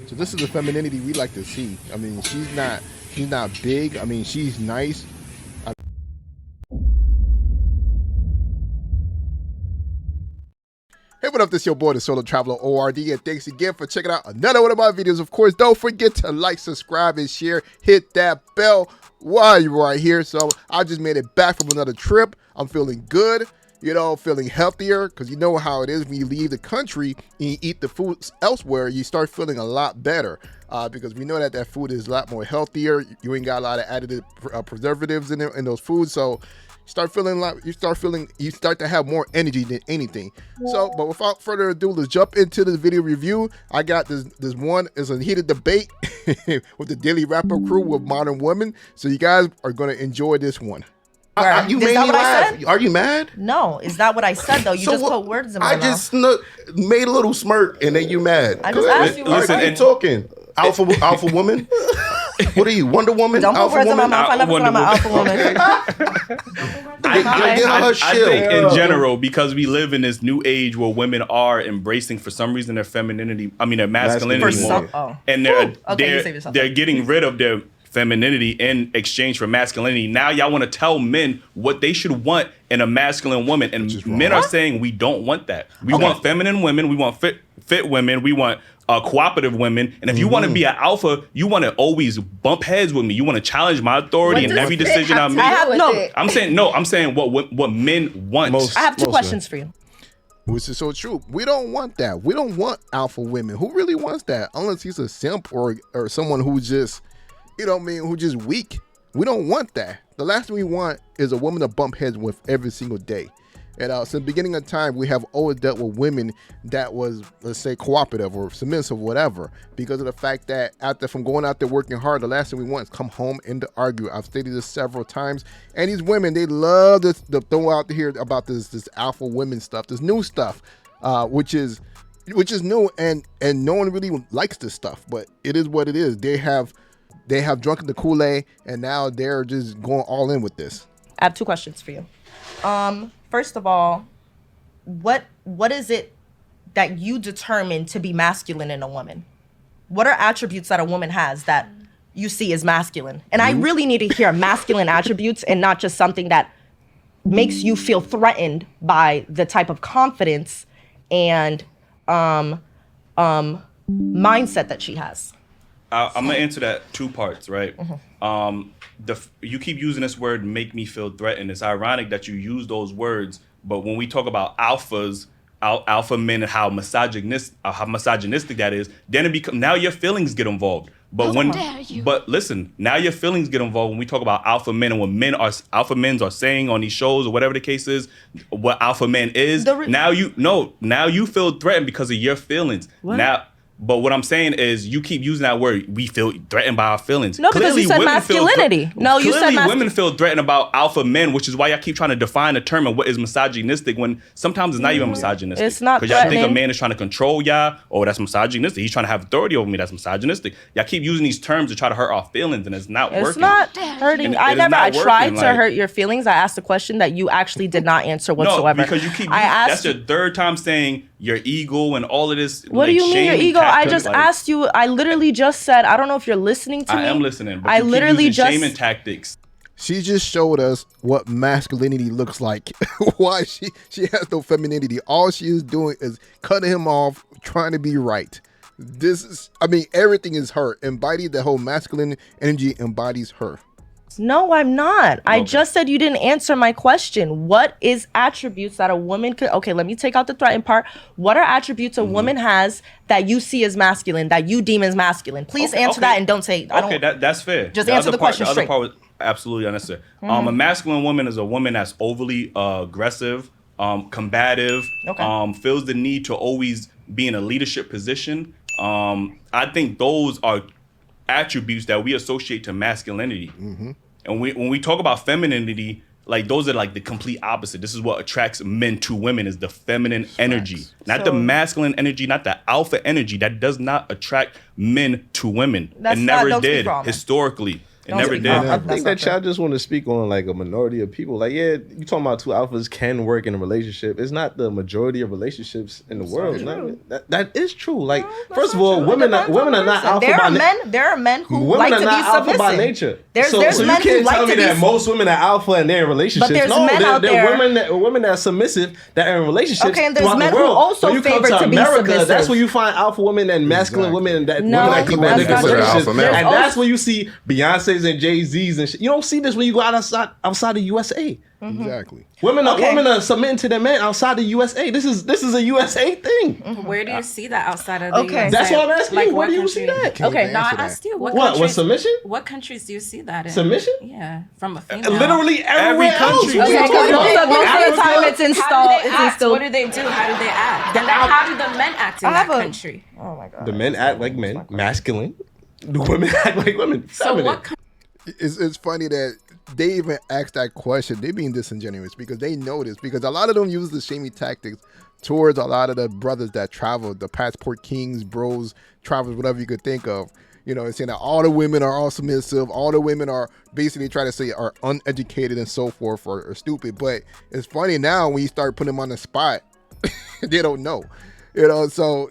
So this is the femininity we like to see. I mean, she's not big. I mean, she's nice. Hey, what up? This your boy, the Solo Traveler ORD, and thanks again for checking out another one of my videos. Of course, don't forget to like, subscribe, and share. Hit that bell while you're right here. So I just made it back from another trip. I'm feeling good, you know, feeling healthier, because you know how it is when you leave the country and you eat the food elsewhere, you start feeling a lot better. Because we know that that food is a lot more healthier. You ain't got a lot of added preservatives in there, in those foods. So you start to have more energy than anything. So, but without further ado, let's jump into the video review. I got this one is a heated debate with the Dailyrapupcrew with modern women. So you guys are going to enjoy this one. You made me laugh. Are you mad? No, is that what I said though? You just put words in my mouth. I just made a little smirk and then you mad. I just asked you. Listen, and talking. Alpha woman? What are you, Wonder Woman? Don't put words in my mouth. I never said I'm an alpha woman. I think in general, because we live in this new age where women are embracing, for some reason, their femininity, their masculinity more. And they're getting rid of their femininity in exchange for masculinity. Now y'all want to tell men what they should want in a masculine woman, and men are saying we don't want that. We want feminine women. We want fit women. We want cooperative women. And if you want to be an alpha, you want to always bump heads with me. You want to challenge my authority in every decision I make. I'm saying what men want. I have two questions for you. Which is so true. We don't want that. We don't want alpha women. Who really wants that? Unless he's a simp or someone who's just, you know what I mean, who's just weak. We don't want that. The last thing we want is a woman to bump heads with every single day. And since the beginning of time, we have always dealt with women that was, let's say, cooperative or submissive, whatever, because of the fact that from going out there working hard, the last thing we want is come home and to argue. I've stated this several times. And these women, they love to throw out here about this alpha women stuff, this new stuff, which is new, and no one really likes this stuff, but it is what it is. They have drunken the Kool-Aid, and now they're just going all in with this. I have two questions for you. First of all, what is it that you determine to be masculine in a woman? What are attributes that a woman has that you see as masculine? And I really need to hear masculine attributes and not just something that makes you feel threatened by the type of confidence and mindset that she has. I'm gonna answer that two parts, right? You keep using this word, make me feel threatened. It's ironic that you use those words, but when we talk about alphas, alpha men, and how misogynistic that is, then now your feelings get involved. But listen, now your feelings get involved when we talk about alpha men, and when alpha men are saying on these shows or whatever the case is, what alpha man is. Now you feel threatened because of your feelings. What? But what I'm saying is, you keep using that word. We feel threatened by our feelings. No, because you said masculinity. Women feel threatened about alpha men, which is why y'all keep trying to define a term and what is misogynistic when sometimes it's not even misogynistic. It's not because y'all think a man is trying to control y'all. Oh, that's misogynistic. He's trying to have authority over me. That's misogynistic. Y'all keep using these terms to try to hurt our feelings, and it's not working. It's not hurting. I tried to hurt your feelings. I asked a question that you actually did not answer whatsoever. No, because you keep. That's your third time saying your ego and all of this. What do you mean your ego? I just asked you. I literally just said, I don't know if you're listening to me. I am listening, but you keep using shaming tactics. She just showed us what masculinity looks like. Why she has no femininity. All she is doing is cutting him off, trying to be right. Everything is her. Embodying the whole masculine energy embodies her. No, I'm not. I just said you didn't answer my question. What is attributes that a woman could... Okay, let me take out the threatened part. What are attributes a woman has that you see as masculine, that you deem as masculine? Please answer that and don't say... That's fair. Just answer the question straight. The other part was absolutely unnecessary. A masculine woman is a woman that's overly aggressive, combative, feels the need to always be in a leadership position. I think those are attributes that we associate to masculinity. And when we talk about femininity, like those are like the complete opposite. This is what attracts men to women, is the feminine energy, not the masculine energy, not the alpha energy. That does not attract men to women. It never did historically. It never did. I That's think not that true. y'all just want to speak on like a minority of people. Like, yeah, you talking about two alphas can work in a relationship. It's not the majority of relationships in the world. true. That is true. Like, that's first of not all, true. It women depends are on the not person. alpha There by are nature. There are men who Women like are to be not alpha submissive. by nature. There's so men you who can't like tell to me be. that most women are alpha and they're in relationships. there's no, men there out are there- women that are submissive that are in relationships. Okay, and there's throughout men the who world. also when you come favor to to be America, submissive. that's where you find alpha women and masculine Exactly. women that No, women that that's consider not true. relationships. Alpha male. And that's where you see Beyonce's and Jay-Z's and shit. You don't see this when you go outside the USA. Exactly. Women Okay. are submitting to their men outside the USA. This is a USA thing. Where do you see that outside of the Okay. USA? That's what I'm asking you. Where what do you see country? that? Can't Okay, even no, I answer that. asked you. What, with submission? What countries do you see that in? Submission? Yeah, from a female. Literally everywhere else. country. What are you Okay, talking most about? of the Africa? time it's How installed. do they It's act? instilled. What do they do? How do they act? Then how do the men act in I that have a- country? Oh my god. The men act like men, masculine. The women act like women, So feminine. what country? It's funny that they even asked that question. They're being disingenuous because they know this, because a lot of them use the shamey tactics towards a lot of the brothers that travel, the passport kings, bros, travelers, whatever you could think of. You know, it's saying that all the women are all submissive, all the women are basically trying to say are uneducated and so forth, or stupid. But it's funny now when you start putting them on the spot, they don't know. You know, so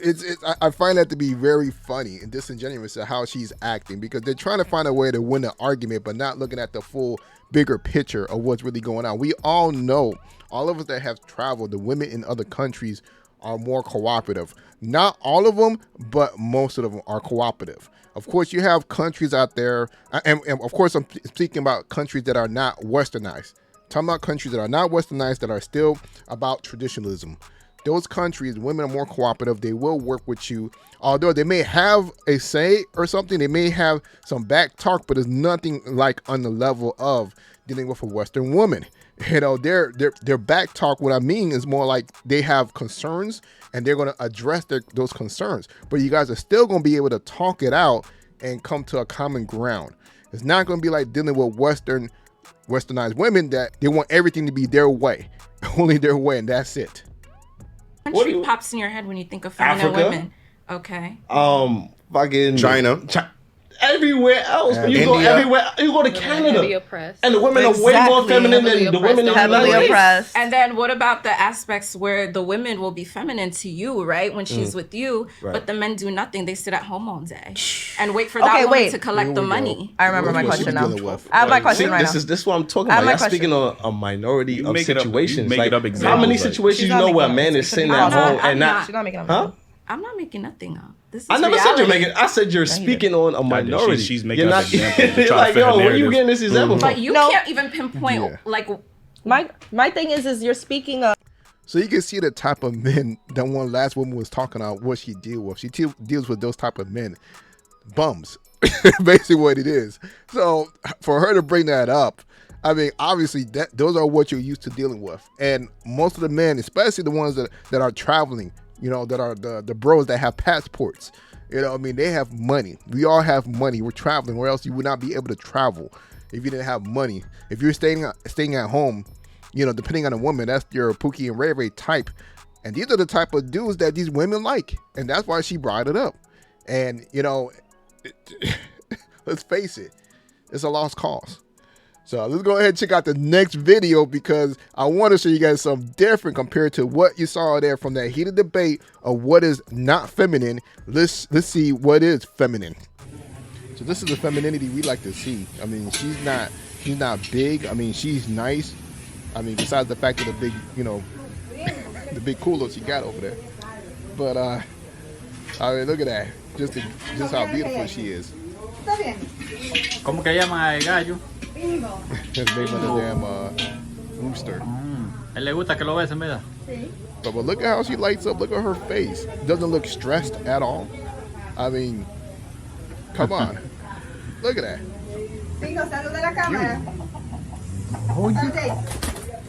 I find that to be very funny and disingenuous to how she's acting, because they're trying to find a way to win the argument, but not looking at the full bigger picture of what's really going on. We all know, all of us that have traveled, the women in other countries are more cooperative. Not all of them, but most of them are cooperative. Of course, you have countries out there, and of course, I'm speaking about countries that are not westernized. Talking about countries that are not westernized, that are still about traditionalism. Those countries, women are more cooperative. They will work with you. Although they may have a say or something, they may have some back talk, but it's nothing like on the level of dealing with a Western woman. You know, their back talk, what I mean is more like they have concerns and they're going to address those concerns. But you guys are still going to be able to talk it out and come to a common ground. It's not going to be like dealing with westernized women that they want everything to be their way, only their way, and that's it. Country pops in your head when you think of feminine Africa? women? Okay. Fucking China. Everywhere else. When you go India. everywhere, you go to Heavy Canada. oppressed. And the women are way more Exactly. feminine Heavily than the women in the oppressed. Heavily United States. oppressed. And then what about the aspects where the women will be feminine to you, right? When she's with you, Right. but the men do nothing. They sit at home all day and wait for Okay, that woman wait. to collect the money. I remember my What she question be now. dealing with. I have my See, question right this now. is what I'm talking I have about. my Y'all question. speaking on a minority You of make it up- you situations. make it up how many examples, like- situations She's you not know where a making man up. is sitting I'm at home not- and not? She's not making up. Huh? I'm not making nothing up. This is I never said you're reality. making. I said you're speaking on a minority. she's making You're up not. examples to You're try to like, fit her yo, where you narrative. getting this example But from? you No. can't even pinpoint Yeah. like My thing is you're speaking of. So you can see the type of men that one last woman was talking about, what she deal with. She deals with those type of men, bums, basically what it is. So for her to bring that up, I mean, obviously those are what you're used to dealing with. And most of the men, especially the ones that are traveling, you know, that are the bros that have passports, you know, I mean, they have money. We all have money. We're traveling, or else you would not be able to travel if you didn't have money. If you're staying at home, you know, depending on the woman, that's your Pookie and Ray Ray type. And these are the type of dudes that these women like. And that's why she brought it up. And, you know, let's face it, it's a lost cause. So let's go ahead and check out the next video, because I want to show you guys something different compared to what you saw there from that heated debate of what is not feminine. Let's see what is feminine. So this is the femininity we like to see. I mean, she's not big. I mean, she's nice. I mean, besides the fact of the big, you know, the big culo she got over there. But I mean, look at that. Just how beautiful she is. ¿Cómo que llama el gallo? Just made by the damn rooster. A él le gusta que lo besen, mira. But look at how she lights up. Look at her face. Doesn't look stressed at all. I mean, come on. Look at that.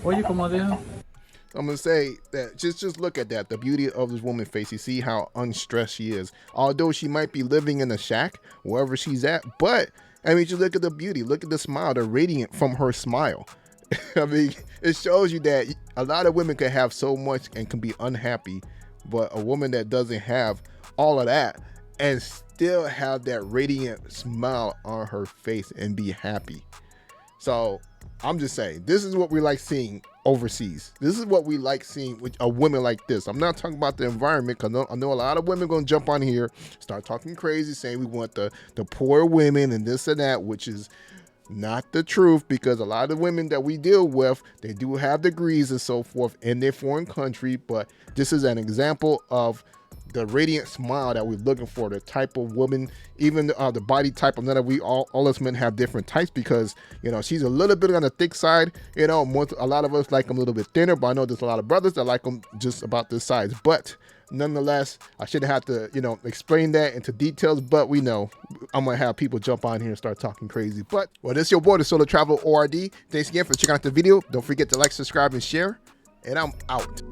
Oye, como dijo. I'm gonna say that just look at that, the beauty of this woman's face. You see how unstressed she is. Although she might be living in a shack wherever she's at, but I mean, just look at the beauty, look at the smile, the radiant from her smile. I mean, it shows you that a lot of women can have so much and can be unhappy, but a woman that doesn't have all of that and still have that radiant smile on her face and be happy. So I'm just saying, this is what we like seeing overseas. This is what we like seeing with a woman like this. I'm not talking about the environment, because I know a lot of women going to jump on here, start talking crazy, saying we want the poor women and this and that, which is not the truth, because a lot of women that we deal with, they do have degrees and so forth in their foreign country. But this is an example of the radiant smile that we're looking for, the type of woman, even the body type. I know that we all us men have different types, because you know, she's a little bit on the thick side, you know, a lot of us like them a little bit thinner, but I know there's a lot of brothers that like them just about this size. But nonetheless, I shouldn't have to, you know, explain that into details, but we know I'm gonna have people jump on here and start talking crazy. But well, this is your boy, the Solo Travel ORD. Thanks again for checking out the video. Don't forget to like, subscribe, and share, and I'm out.